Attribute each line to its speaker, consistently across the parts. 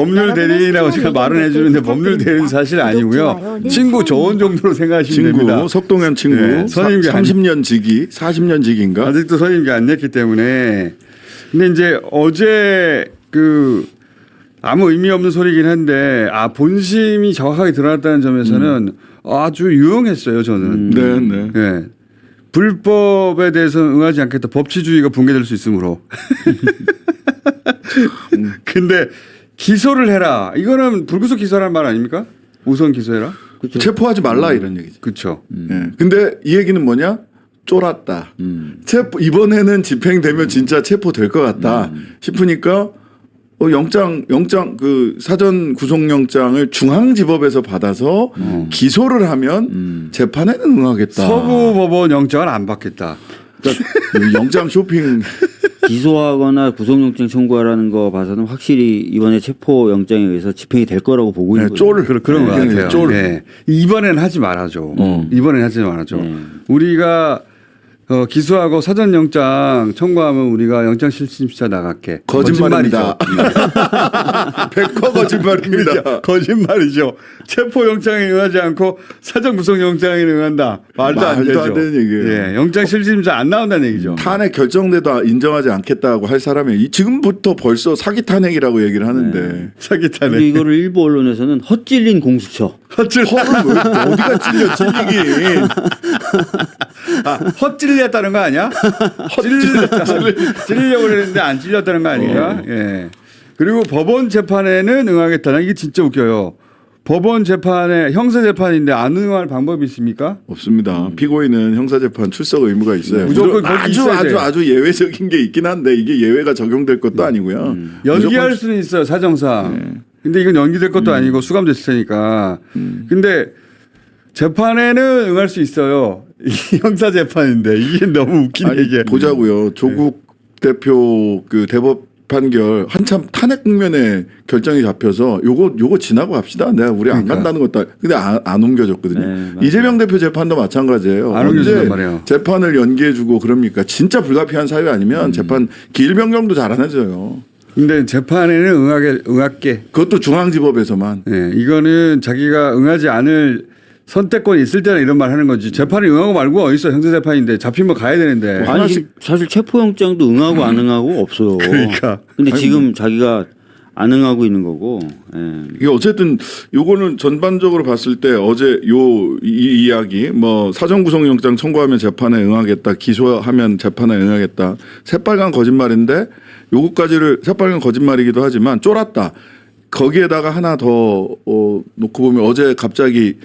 Speaker 1: 법률 대리인이라고 제가 말은 해주는데 법률 대리인 사실 아니고요. 친구 조언 정도로 생각하시면 됩니다.
Speaker 2: 친구, 석동현 친구.
Speaker 1: 네, 선임이
Speaker 2: 30년 지기, 40년 지기인가?
Speaker 1: 아직도 선임이 안 냈기 때문에. 근데 이제 어제 아무 의미 없는 소리긴 한데 본심이 정확하게 드러났다는 점에서는 아주 유용했어요, 저는.
Speaker 2: 네.
Speaker 1: 네. 불법에 대해서는 응하지 않겠다. 법치주의가 붕괴될 수 있으므로. 근데 기소를 해라. 이거는 불구속 기소라는 말 아닙니까? 우선 기소해라.
Speaker 2: 그렇죠. 체포하지 말라 이런 얘기죠.
Speaker 1: 그렇죠.
Speaker 2: 네. 근데 이 얘기는 뭐냐? 쫄았다. 이번에는 집행되면 진짜 체포될 것 같다 싶으니까 영장 사전 구속영장을 중앙지법에서 받아서 기소를 하면 재판에는 응하겠다.
Speaker 1: 서부법원 영장을 안 받겠다.
Speaker 2: 그러니까 영장 쇼핑.
Speaker 3: 기소하거나 구속영장 청구하라는 거 봐서는 확실히 이번에 체포영장에 의해서 집행이 될 거라고 보고 있는 거죠.
Speaker 1: 그런 것 같아요. 네. 이번에는 하지 말아줘. 이번에는 하지 말아줘. 우리가 기소하고 사전영장 청구하면 우리가 영장실질심사 나갈게.
Speaker 2: 거짓말입니다. 100% 거짓말입니다.
Speaker 1: 거짓말이죠. 체포영장에 응하지 않고 사전구속영장에 응한다. 말도 안 되죠.
Speaker 2: 안 되는 얘기예요.
Speaker 1: 예, 영장실질심사 안 나온다는 얘기죠.
Speaker 2: 탄핵 결정돼도 인정하지 않겠다고 할 사람이 지금부터 벌써 사기 탄핵이라고 얘기를 하는데.
Speaker 1: 사기 탄핵.
Speaker 3: 근데 이거를 일부 언론에서는 헛찔린 공수처.
Speaker 2: 헐은 어디가 찔려 찔리긴.
Speaker 1: 헛찔렸다는 거 아니야? 찔리려고 그랬는데 안 찔렸다는 거 아닌가? 예. 그리고 법원 재판에는 응하겠다는 이게 진짜 웃겨요. 법원 재판에 형사 재판인데 안 응할 방법이 있습니까?
Speaker 2: 없습니다. 피고인은 형사재판 출석 의무가 있어요.
Speaker 1: 무조건 거기 있어야 돼.
Speaker 2: 아주 예외적인 게 있긴 한데 이게 예외가 적용될 것도 아니고요.
Speaker 1: 연기할 수는 있어요, 사정상. 근데 이건 연기될 것도 아니고 수감됐을 테니까. 근데 재판에는 응할 수 있어요. 형사 재판인데 이게 너무 웃긴 얘기예요.
Speaker 2: 보자고요. 조국 대표 대법 판결 한참 탄핵 국면에 결정이 잡혀서 요거 지나고 갑시다. 내가 우리 안 간다는 것도 근데 안 옮겨졌거든요.
Speaker 3: 네,
Speaker 2: 이재명 대표 재판도 마찬가지예요.
Speaker 1: 안 옮겨진단 말이에요.
Speaker 2: 재판을 연기해주고 그럽니까? 진짜 불가피한 사유 아니면 재판 길 변경도 잘 안 해줘요.
Speaker 1: 근데 재판에는 응할게.
Speaker 2: 그것도 중앙지법에서만.
Speaker 1: 네, 이거는 자기가 응하지 않을 선택권이 있을 때는 이런 말 하는 거지. 재판에 응하고 말고 어딨어. 형사재판인데 잡히면 가야 되는데.
Speaker 3: 아니 사실 체포영장도 응하고 안 응하고 없어요.
Speaker 1: 그러니까.
Speaker 3: 근데 지금 자기가 안 응하고 있는 거고. 예.
Speaker 2: 이게 어쨌든 요거는 전반적으로 봤을 때 어제 이 이야기 사전구속영장 청구하면 재판에 응하겠다. 기소하면 재판에 응하겠다. 새빨간 거짓말인데 요거까지를 새빨간 거짓말이기도 하지만 쫄았다. 거기에다가 하나 더 놓고 보면 어제 갑자기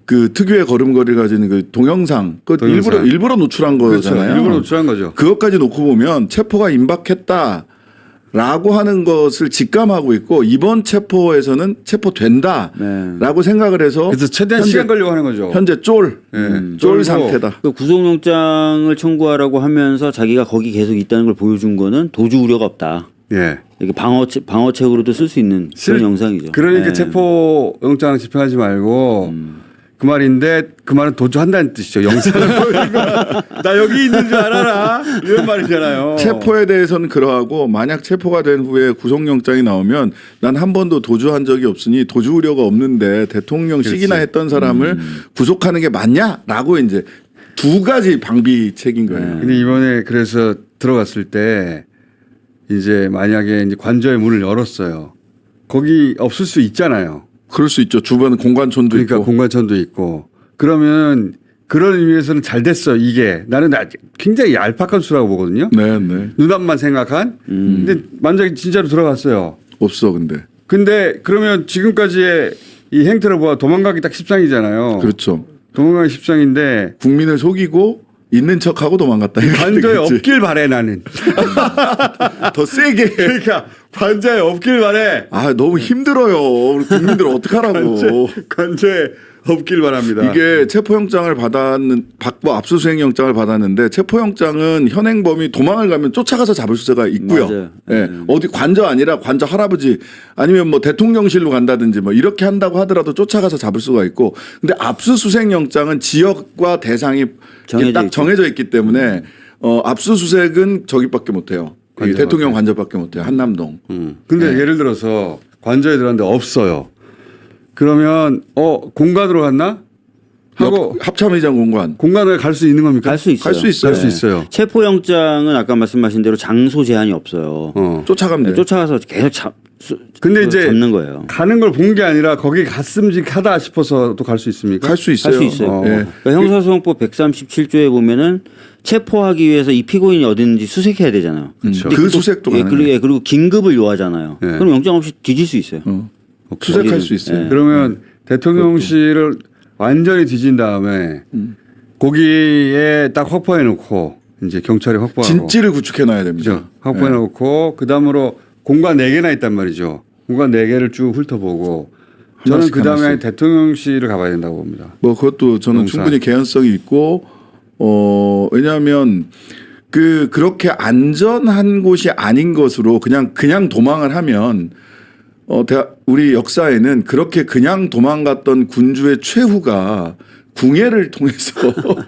Speaker 2: 특유의 걸음걸이를 가지는 동영상,
Speaker 1: 동영상.
Speaker 2: 일부러 노출한 거잖아요.
Speaker 1: 그렇죠. 일부러 노출한 거죠.
Speaker 2: 그것까지 놓고 보면 체포가 임박했다라고 하는 것을 직감하고 있고 이번 체포에서는 체포된다라고 생각을 해서
Speaker 1: 그래서 최대한 시간 걸려고 하는 거죠.
Speaker 2: 현재 쫄 상태다.
Speaker 3: 그 구속영장을 청구하라고 하면서 자기가 거기 계속 있다는 걸 보여준 거는 도주 우려가 없다.
Speaker 1: 예.
Speaker 3: 이게 방어책으로도 쓸 수 있는 그런 영상이죠.
Speaker 1: 그러니까
Speaker 3: 네.
Speaker 1: 체포영장 집행하지 말고 그 말인데 그 말은 도주한다는 뜻이죠. 영상을 보여주고 나 여기 있는 줄 알아라 이런 말이잖아요.
Speaker 2: 체포에 대해서는 그러하고 만약 체포가 된 후에 구속영장이 나오면 난 한 번도 도주한 적이 없으니 도주 우려가 없는데 대통령식이나 했던 사람을 구속하는 게 맞냐라고 이제 두 가지 방비책인 거예요.
Speaker 1: 근데 이번에 그래서 들어갔을 때 이제 만약에 이제 관저의 문을 열었어요. 거기 없을 수 있잖아요.
Speaker 2: 그럴 수 있죠. 주변에 공관촌도
Speaker 1: 그러니까
Speaker 2: 있고.
Speaker 1: 공관천도 있고. 그러면 그런 의미에서는 잘 됐어. 이게 나는 굉장히 얄팍한 수라고 보거든요.
Speaker 2: 네.
Speaker 1: 눈앞만 생각한. 근데 만약에 진짜로 들어갔어요.
Speaker 2: 없어 근데.
Speaker 1: 근데 그러면 지금까지의 이 행태를 보아 도망가기 딱 십상이잖아요.
Speaker 2: 그렇죠.
Speaker 1: 도망가기 십상인데
Speaker 2: 국민을 속이고 있는 척하고 도망갔다.
Speaker 1: 관저에 없길 바래 나는.
Speaker 2: 더 세게.
Speaker 1: 그러니까 관저에 없길 바래.
Speaker 2: 너무 힘들어요. 우리 국민들 어떡하라고.
Speaker 1: 관저에 없길 바랍니다.
Speaker 2: 이게 체포영장을 받고 압수수색영장을 받았는데 체포영장은 현행범이 도망을 가면 쫓아가서 잡을 수가 있고요.
Speaker 3: 맞아요.
Speaker 2: 예. 어디 관저 아니라 관저 할아버지 아니면 대통령실로 간다든지 이렇게 한다고 하더라도 쫓아가서 잡을 수가 있고 근데 압수수색영장은 지역과 대상이 딱 정해져 있기 때문에 압수수색은 저기밖에 못해요. 대통령 관저밖에 못해요. 한남동.
Speaker 1: 근데 예를 들어서 관저에 들어갔는데 없어요. 그러면 공간으로 갔나? 하고
Speaker 2: 합참의장 공간.
Speaker 1: 공간에 갈 수 있는 겁니까?
Speaker 3: 갈 수 있어요.
Speaker 2: 갈 수 있어요.
Speaker 1: 갈 수 있어요.
Speaker 3: 체포영장은 아까 말씀하신 대로 장소 제한이 없어요.
Speaker 2: 쫓아가면 돼요.
Speaker 3: 쫓아가서 계속
Speaker 1: 근데 이제
Speaker 3: 잡는 거예요.
Speaker 1: 가는 걸 본 게 아니라 거기 갔음직하다 싶어서 또 갈 수 있습니까?
Speaker 2: 갈 수 있어요.
Speaker 3: 할 수 있어요.
Speaker 2: 예.
Speaker 3: 그러니까 형사소송법 137조에 보면은 체포하기 위해서 이 피고인이 어디 있는지 수색해야 되잖아요.
Speaker 1: 그렇죠.
Speaker 2: 그 수색도 가능해요.
Speaker 3: 그리고 긴급을 요하잖아요.
Speaker 1: 네.
Speaker 3: 그럼 영장 없이 뒤질 수 있어요.
Speaker 2: 수색할 수 있어요.
Speaker 3: 네.
Speaker 1: 그러면 대통령실을 완전히 뒤진 다음에 거기에 딱 확보해 놓고 이제 경찰이 확보하고
Speaker 2: 진지를 구축해 놔야 됩니다.
Speaker 1: 그죠? 확보해 놓고 그다음으로 공간 4개나 있단 말이죠. 공간 4개를 쭉 훑어보고 저는
Speaker 2: 하나씩
Speaker 1: 그다음에
Speaker 2: 하나씩.
Speaker 1: 대통령실을 가봐야 된다고 봅니다.
Speaker 2: 뭐 그것도 저는
Speaker 1: 용산.
Speaker 2: 충분히 개연성이 있고 왜냐하면 그렇게 안전한 곳이 아닌 것으로 그냥 도망을 하면 우리 역사에는 그렇게 그냥 도망갔던 군주의 최후가 궁예를 통해서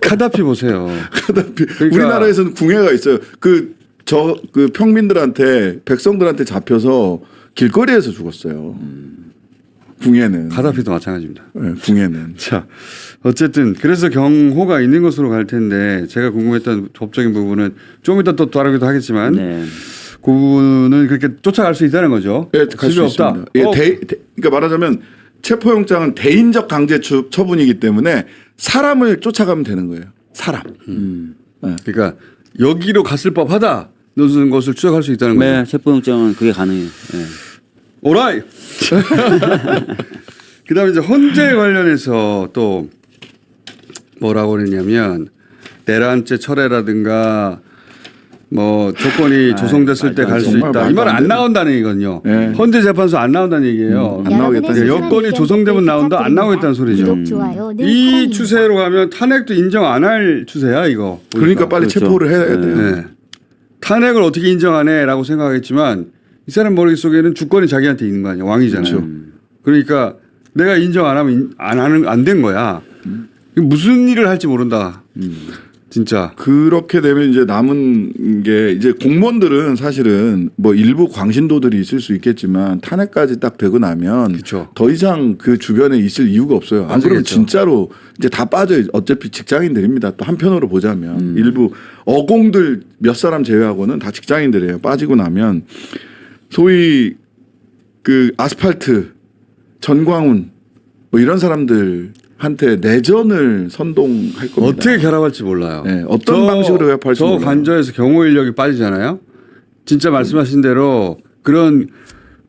Speaker 1: 카다피 보세요. 그러니까
Speaker 2: 우리나라에서는 궁예가 있어요. 그 평민들한테 백성들한테 잡혀서 길거리에서 죽었어요. 궁예는.
Speaker 1: 카다피도 마찬가지입니다.
Speaker 2: 네, 궁예는.
Speaker 1: 자, 어쨌든 그래서 경호가 있는 것으로 갈 텐데 제가 궁금했던 법적인 부분은 좀 이따 또 다루기도 하겠지만
Speaker 3: 네.
Speaker 1: 그 부분은 그렇게 쫓아갈 수 있다는 거죠.
Speaker 2: 예, 갈 수
Speaker 1: 없다.
Speaker 2: 있습니다. 예, 그러니까 말하자면 체포영장은 대인적 강제 처분이기 때문에 사람을 쫓아가면 되는 거예요. 사람.
Speaker 1: 그러니까 여기로 갔을 법하다. 이런 것을 추적할 수 있다는 거죠.
Speaker 3: 네, 체포영장은 그게 가능해요. 네.
Speaker 1: 오라이. 그다음에 이제 헌재 관련해서 또 뭐라고 그랬냐면 내란죄 철회라든가 뭐 조건이 조성됐을 때 갈 수
Speaker 2: 정말
Speaker 1: 있다. 이
Speaker 2: 말도
Speaker 1: 말은
Speaker 2: 안
Speaker 1: 안
Speaker 2: 되는.
Speaker 1: 나온다는 얘기거든요.
Speaker 2: 네.
Speaker 1: 헌재 재판소 안 나온다는 얘기예요.
Speaker 2: 안 나오겠다는
Speaker 1: 그러니까 여건이 조성되면 나온다, 안 나오겠다는 소리죠.
Speaker 4: 구독, 좋아요, 늘
Speaker 1: 이
Speaker 4: 사랑입니다.
Speaker 1: 추세로 가면 탄핵도 인정 안 할 추세야 이거.
Speaker 2: 그러니까 빨리
Speaker 3: 그렇죠.
Speaker 2: 체포를 해야 돼요.
Speaker 1: 네. 탄핵을 어떻게 인정하네라고 생각하겠지만 이 사람 머릿속에는 주권이 자기한테 있는 거 아니야. 왕이잖아요. 그러니까 내가 인정 안 하면 안 된 거야. 무슨 일을 할지 모른다. 진짜.
Speaker 2: 그렇게 되면 이제 남은 게 이제 공무원들은 사실은 뭐 일부 광신도들이 있을 수 있겠지만 탄핵까지 딱 되고 나면
Speaker 1: 그쵸.
Speaker 2: 더 이상 그 주변에 있을 이유가 없어요. 안 그러면
Speaker 1: 빠지겠죠.
Speaker 2: 진짜로 이제 다 빠져요. 어차피 직장인들입니다. 또 한편으로 보자면 일부 어공들 몇 사람 제외하고는 다 직장인들이에요. 빠지고 나면 소위 그 아스팔트 전광훈 뭐 이런 사람들한테 내전을 선동할 겁니다.
Speaker 1: 어떻게 결합할지 몰라요.
Speaker 2: 네, 어떤 방식으로 결합할지
Speaker 1: 저
Speaker 2: 몰라요.
Speaker 1: 관저에서 경호 인력이 빠지잖아요. 진짜 말씀하신 대로 그런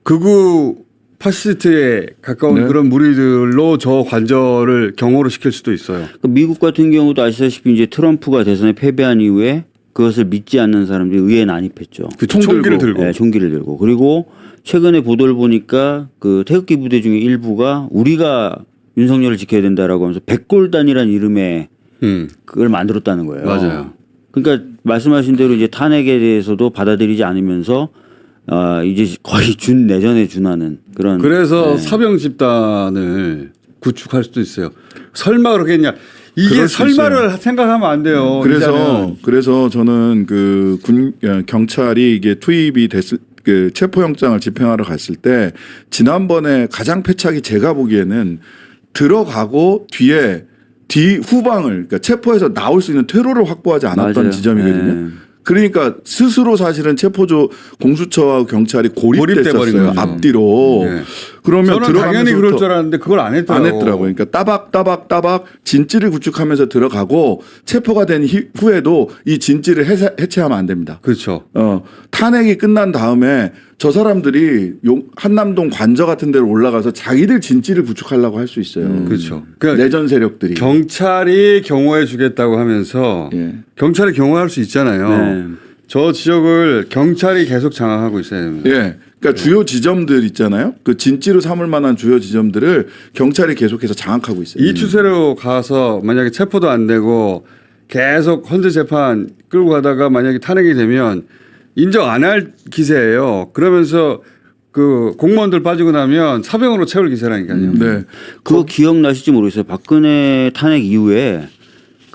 Speaker 1: 극우 파시스트에 가까운
Speaker 2: 네.
Speaker 1: 그런 무리들로 저 관저를 경호를 시킬 수도 있어요.
Speaker 3: 그 미국 같은 경우도 아시다시피 이제 트럼프가 대선에 패배한 이후에 그것을 믿지 않는 사람들이 의회에 난입했죠.
Speaker 1: 그 총기를 들고.
Speaker 3: 네, 총기를 들고. 그리고 최근에 보도를 보니까 그 태극기 부대 중에 일부가 우리가 윤석열을 지켜야 된다라고 하면서 백골단이라는 이름의 그걸 만들었다는 거예요.
Speaker 1: 맞아요.
Speaker 3: 그러니까 말씀하신 대로 이제 탄핵에 대해서도 받아들이지 않으면서 이제 거의 내전에 준하는 그런.
Speaker 1: 그래서 사병 집단을 구축할 수도 있어요. 설마 그러겠냐? 이게
Speaker 2: 그럴 수
Speaker 1: 설마를 생각하면 안 돼요. 이제는.
Speaker 2: 그래서 저는 그 경찰이 이게 투입이 됐을 그 체포영장을 집행하러 갔을 때 지난번에 가장 패착이 제가 보기에는 들어가고 후방을 그러니까 체포해서 나올 수 있는 퇴로를 확보하지 않았던
Speaker 3: 맞아요.
Speaker 2: 지점이거든요.
Speaker 3: 네.
Speaker 2: 그러니까 스스로 사실은 체포조 공수처와 경찰이
Speaker 1: 고립돼 버린
Speaker 2: 고립됐었어요.
Speaker 1: 거죠.
Speaker 2: 앞뒤로.
Speaker 1: 네.
Speaker 2: 그러면
Speaker 1: 저는 당연히 그럴 줄 알았는데 그걸 안 했더라고요.
Speaker 2: 안 했더라고요. 그러니까 따박 진지를 구축하면서 들어가고 체포가 된 후에도 이 진지를 해체하면 안 됩니다.
Speaker 1: 그렇죠.
Speaker 2: 탄핵이 끝난 다음에 저 사람들이 한남동 관저 같은 데로 올라가서 자기들 진지를 구축하려고 할 수 있어요.
Speaker 1: 그렇죠. 그러니까
Speaker 2: 내전 세력들이.
Speaker 1: 경찰이 경호해 주겠다고 하면서
Speaker 2: 예.
Speaker 1: 경찰이 경호할 수 있잖아요.
Speaker 3: 네.
Speaker 1: 저 지역을 경찰이 계속 장악하고 있어야 됩니다.
Speaker 2: 예. 그러니까 주요 지점들 있잖아요. 그 진지로 삼을 만한 주요 지점들을 경찰이 계속해서 장악하고 있어요.
Speaker 1: 이 추세로 가서 만약에 체포도 안 되고 계속 헌재 재판 끌고 가다가 만약에 탄핵이 되면 인정 안 할 기세예요. 그러면서 그 공무원들 빠지고 나면 사병으로 채울 기세라니까요.
Speaker 2: 네.
Speaker 3: 그거 기억나실지 모르겠어요. 박근혜 탄핵 이후에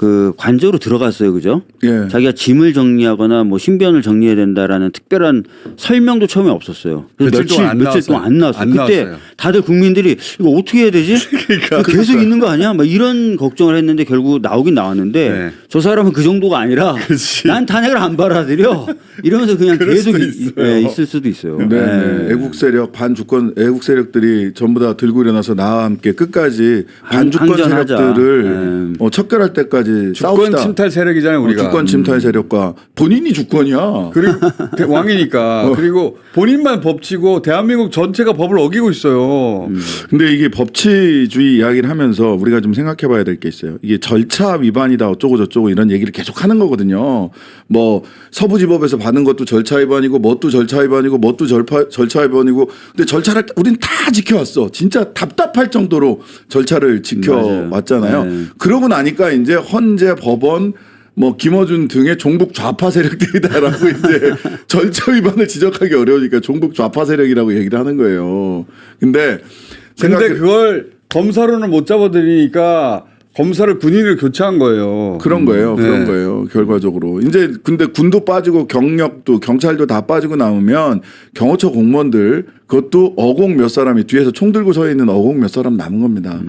Speaker 3: 그 관저로 들어갔어요, 그죠?
Speaker 2: 예.
Speaker 3: 자기가 짐을 정리하거나 뭐 신변을 정리해야 된다라는 특별한 설명도 처음에 없었어요. 그래서 며칠 동안 안 나왔어요.
Speaker 1: 안
Speaker 3: 그때
Speaker 1: 나왔어요.
Speaker 3: 다들 국민들이 이거 어떻게 해야 되지?
Speaker 1: 그러니까.
Speaker 3: 계속 있는 거 아니야? 막 이런 걱정을 했는데 결국 나오긴 나왔는데
Speaker 1: 네.
Speaker 3: 저 사람은 그 정도가 아니라
Speaker 1: 그치.
Speaker 3: 난 탄핵을 안 받아들여 이러면서 그냥
Speaker 1: 그럴
Speaker 3: 계속
Speaker 1: 수도 있어요.
Speaker 3: 예, 있을 수도 있어요.
Speaker 2: 네, 네. 애국 세력 반주권 애국 세력들이 전부 다 들고 일어나서 나와 함께 끝까지 반주권
Speaker 3: 항전하자.
Speaker 2: 세력들을 척결할 때까지
Speaker 1: 주권
Speaker 2: 싸웁시다.
Speaker 1: 침탈 세력이잖아요, 우리가.
Speaker 2: 주권 침탈 세력과 본인이 주권이야.
Speaker 1: 그리고 왕이니까. 그리고 본인만 법치고 대한민국 전체가 법을 어기고 있어요.
Speaker 2: 근데 이게 법치주의 이야기를 하면서 우리가 좀 생각해 봐야 될 게 있어요. 이게 절차 위반이다 어쩌고 저쩌고 이런 얘기를 계속 하는 거거든요. 뭐 서부지법에서 받은 것도 절차 위반이고 뭣도 절차 위반이고 뭣도 절차 위반이고 근데 절차를 우린 다 지켜왔어. 진짜 답답할 정도로 절차를 지켜왔잖아요.
Speaker 3: 네.
Speaker 2: 그러고 나니까 이제 헌재 법원 뭐 김어준 등의 종북 좌파 세력들이다라고 이제 절차 위반을 지적하기 어려우니까 종북 좌파 세력이라고 얘기를 하는 거예요. 근데
Speaker 1: 그걸 검사로는 못 잡아들이니까 검사를 군인을 교체한 거예요.
Speaker 2: 그런 거예요.
Speaker 1: 네.
Speaker 2: 그런 거예요. 결과적으로. 이제 근데 군도 빠지고 경력도 경찰도 다 빠지고 나오면 경호처 공무원들 그것도 어공 몇 사람이 뒤에서 총 들고 서 있는 어공 몇 사람 남은 겁니다.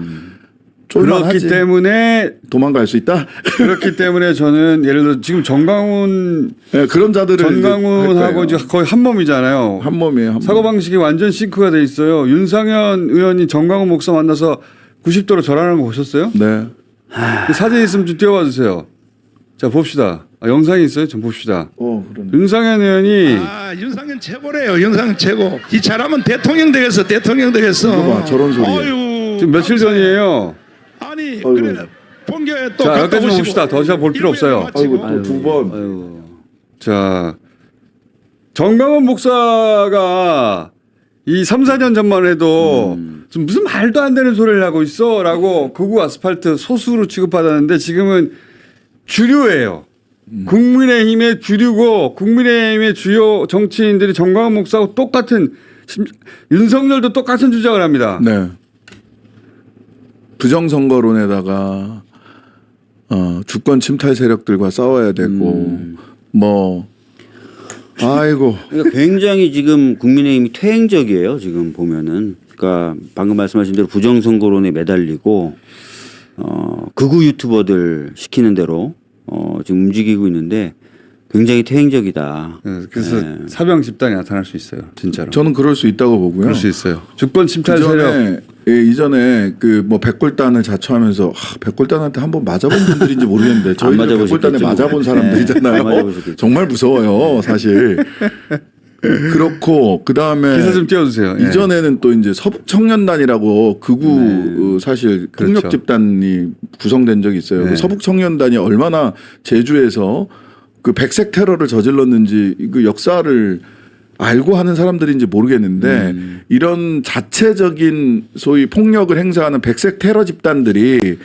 Speaker 1: 그렇기 때문에
Speaker 2: 도망갈 수 있다.
Speaker 1: 그렇기 때문에 저는 예를 들어 지금 정강훈
Speaker 2: 네, 그런 자들을
Speaker 1: 전강훈하고 이제 거의 한 몸이잖아요.
Speaker 2: 한 몸이에요. 한 몸.
Speaker 1: 사고 방식이 완전 싱크가 돼 있어요. 윤상현 의원이 정강훈 목사 만나서 90도로 절하는 거 보셨어요?
Speaker 2: 네.
Speaker 1: 그 사진 있으면 좀 띄워봐 주세요. 자 봅시다. 영상이 있어요? 좀 봅시다.
Speaker 2: 그러네.
Speaker 1: 윤상현 의원이
Speaker 4: 윤상현 최고래요. 윤상현 최고. 이 잘하면 대통령 되겠어. 대통령 되겠어.
Speaker 2: 이거 봐, 저런 소리.
Speaker 4: 어휴,
Speaker 1: 지금 며칠 전이에요.
Speaker 4: 아니 그래 본교에 또
Speaker 1: 자
Speaker 4: 갔다
Speaker 1: 여기까지
Speaker 4: 오시고
Speaker 1: 봅시다. 더 이상 볼 필요 없어요.
Speaker 2: 아이고 또 두 번.
Speaker 3: 아유.
Speaker 1: 자 정강훈 목사가 이 3, 4년 전만 해도 좀 무슨 말도 안 되는 소리를 하고 있어라고 극우 아스팔트 소수로 취급받았는데 지금은 주류예요. 국민의힘의 주류고 국민의힘의 주요 정치인들이 정강훈 목사하고 똑같은 윤석열도 똑같은 주장을 합니다.
Speaker 2: 네. 부정선거론에다가 주권 침탈 세력들과 싸워야 되고 뭐 아이고
Speaker 3: 그러니까 굉장히 지금 국민의힘이 퇴행적이에요. 지금 보면은 그러니까 방금 말씀하신 대로 부정선거론에 매달리고 극우 유튜버들 시키는 대로 지금 움직이고 있는데 굉장히 퇴행적이다.
Speaker 1: 그래서
Speaker 3: 네.
Speaker 1: 사병 집단이 나타날 수 있어요. 진짜로.
Speaker 2: 저는 그럴 수 있다고 보고요.
Speaker 1: 그럴 수 있어요. 주권 침탈 세력.
Speaker 2: 이전에 그 뭐 백골단을 자처하면서 백골단한테 한번 맞아본 분들인지 모르겠는데 저희는
Speaker 3: 맞아보셨겠죠,
Speaker 2: 백골단에
Speaker 3: 뭐.
Speaker 2: 맞아본
Speaker 3: 네,
Speaker 2: 사람들이잖아요.
Speaker 3: 안 맞아보셨겠죠.
Speaker 2: 정말 무서워요, 사실. 그렇고 그 다음에
Speaker 1: 기사 좀 띄워주세요. 예.
Speaker 2: 이전에는 또 이제 서북청년단이라고 극우 사실 폭력
Speaker 1: 그렇죠.
Speaker 2: 집단이 구성된 적이 있어요.
Speaker 1: 네.
Speaker 2: 그 서북청년단이 얼마나 제주에서 그 백색 테러를 저질렀는지 그 역사를 알고 하는 사람들인지 모르겠는데 이런 자체적인 소위 폭력을 행사하는 백색 테러 집단들이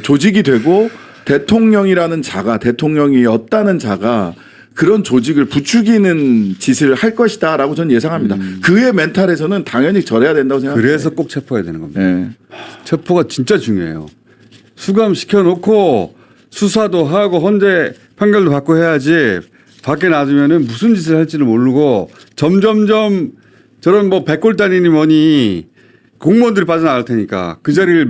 Speaker 2: 조직이 되고 대통령이라는 자가 대통령이었다는 자가 그런 조직을 부추기는 짓을 할 것이다라고 저는 예상합니다. 그의 멘탈에서는 당연히 절해야 된다고 생각합니다.
Speaker 1: 그래서 꼭 체포해야 되는 겁니다.
Speaker 2: 네.
Speaker 1: 체포가 진짜 중요해요. 수감시켜놓고 수사도 하고 헌재 판결도 받고 해야지 밖에 놔두면은 무슨 짓을 할지를 모르고 점점점 저런 뭐 백골단이니 뭐니 공무원들이 빠져나갈 테니까 그 자리를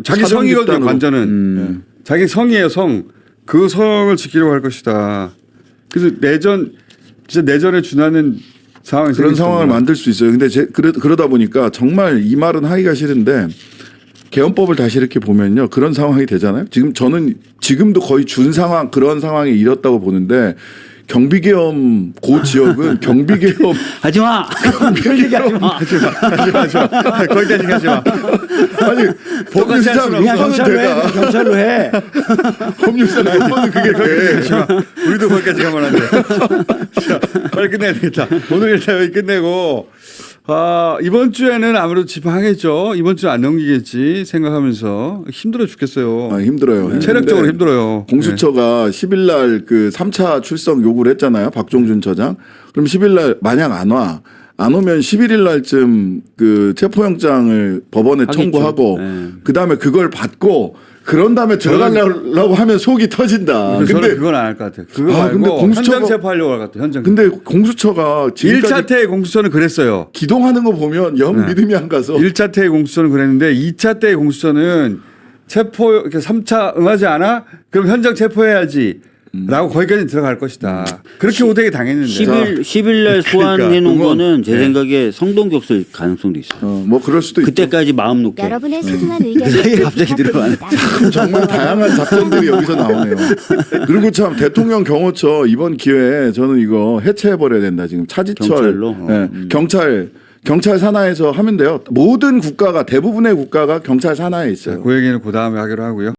Speaker 1: 자기
Speaker 2: 사정
Speaker 1: 성이거든요.
Speaker 2: 집단으로.
Speaker 1: 관전은. 자기 성이에요. 성. 그 성을 지키려고 할 것이다. 그래서 진짜 내전에 준하는 상황이
Speaker 2: 그런
Speaker 1: 생길
Speaker 2: 상황을
Speaker 1: 겁니다.
Speaker 2: 만들 수 있어요. 근데 그러다 보니까 정말 이 말은 하기가 싫은데 개헌법을 다시 이렇게 보면요. 그런 상황이 되잖아요. 저는 지금도 거의 준 상황 그런 상황에 이뤘다고 보는데 경비계엄 고 지역은 경비계엄
Speaker 3: 하지 마. 그런 얘기 하지 마.
Speaker 1: 거기까지 가지 마.
Speaker 2: 아니 법률상
Speaker 3: 그냥
Speaker 2: 루머는
Speaker 3: 경찰로 해.
Speaker 2: 돼가
Speaker 3: 그냥 경찰로 해.
Speaker 2: 법률상 루머는 그게 돼.
Speaker 1: 우리도 거기까지 가면 안 돼. 자, 빨리 끝내야 되겠다. 오늘 일단 여기 끝내고 이번 주에는 아무래도 집행하겠죠. 이번 주 안 넘기겠지 생각하면서 힘들어 죽겠어요.
Speaker 2: 힘들어요.
Speaker 1: 체력적으로 힘들어요.
Speaker 2: 공수처가 10일 날 그 3차 출석 요구를 했잖아요. 박종준 처장. 그럼 10일 날 만약 안 오면 11일 날쯤 그 체포영장을 법원에
Speaker 3: 하겠죠.
Speaker 2: 청구하고
Speaker 3: 네.
Speaker 2: 그다음에 그걸 받고 그런 다음에 들어가려고 하면 속이 터진다.
Speaker 1: 저는
Speaker 2: 근데
Speaker 1: 그건 안 할 것 같아요. 그거
Speaker 2: 아, 근데
Speaker 1: 말고
Speaker 2: 공수처가-
Speaker 1: 현장 체포하려고 할 것 같아요. 현장.
Speaker 2: 근데 공수처가 지금까지
Speaker 1: 1차 때 공수처는 그랬어요.
Speaker 2: 기동하는 거 보면 영
Speaker 1: 네.
Speaker 2: 믿음이 안 가서
Speaker 1: 1차 때 공수처는 그랬는데 2차 때 공수처는 체포 이렇게 3차 응하지 않아? 그럼 현장 체포해야지. 라고 거기까지 들어갈 것이다. 그렇게 오대기 당했는데.
Speaker 3: 10일 날
Speaker 1: 그러니까
Speaker 3: 소환해 놓은
Speaker 2: 그건-
Speaker 3: 거는 제
Speaker 1: 네.
Speaker 3: 생각에 성동격설 가능성도 있어요.
Speaker 2: 뭐 그럴 수도 있고
Speaker 3: 그때까지 마음 놓게.
Speaker 5: 여러분의 소중한
Speaker 3: 그 사이에
Speaker 5: 의견을
Speaker 3: 갑자기 들어가네.
Speaker 2: 정말 다양한 잡전들이 여기서 나오네요. 그리고 참 대통령 경호처 이번 기회에 저는 이거 해체해 버려야 된다. 지금 차지철
Speaker 3: 경찰로?
Speaker 2: 네, 경찰 산하에서 하면 돼요. 모든 국가가 대부분의 국가가 경찰 산하에 있어요.
Speaker 1: 그 얘기는 그 다음에 하기로 하고요.